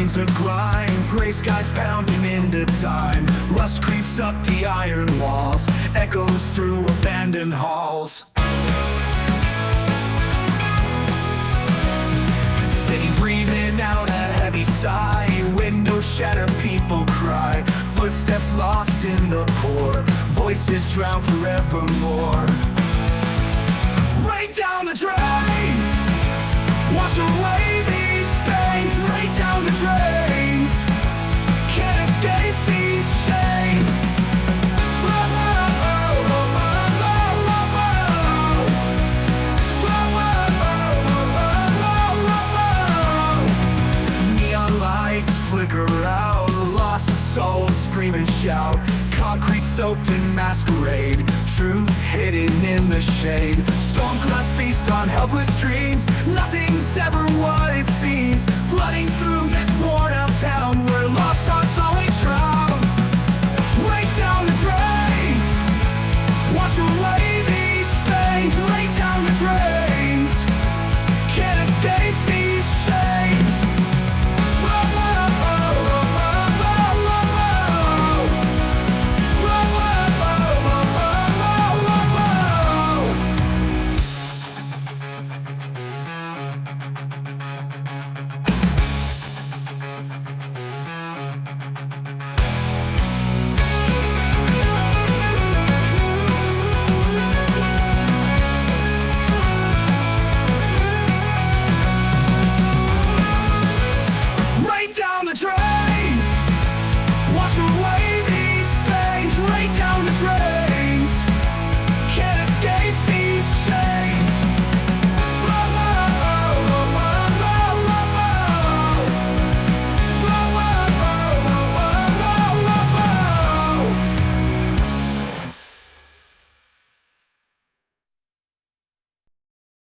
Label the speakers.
Speaker 1: Trains are grind, gray skies pounding into time. Rust creeps up the iron walls, echoes through abandoned halls. City breathing out a heavy sigh, windows shatter, people cry. Footsteps lost in the pour, voices drown forevermore. Rain down the drains, wash away these stains. Rain down the drains, can't escape these chains. Neon lights flicker out, lost souls scream and shout. Concrete soaked in masquerade, truth hidden in the shade. Storm clouds feast on helpless dreams, nothing's ever what it seems. Flooding through this worn out town, we're lost hearts all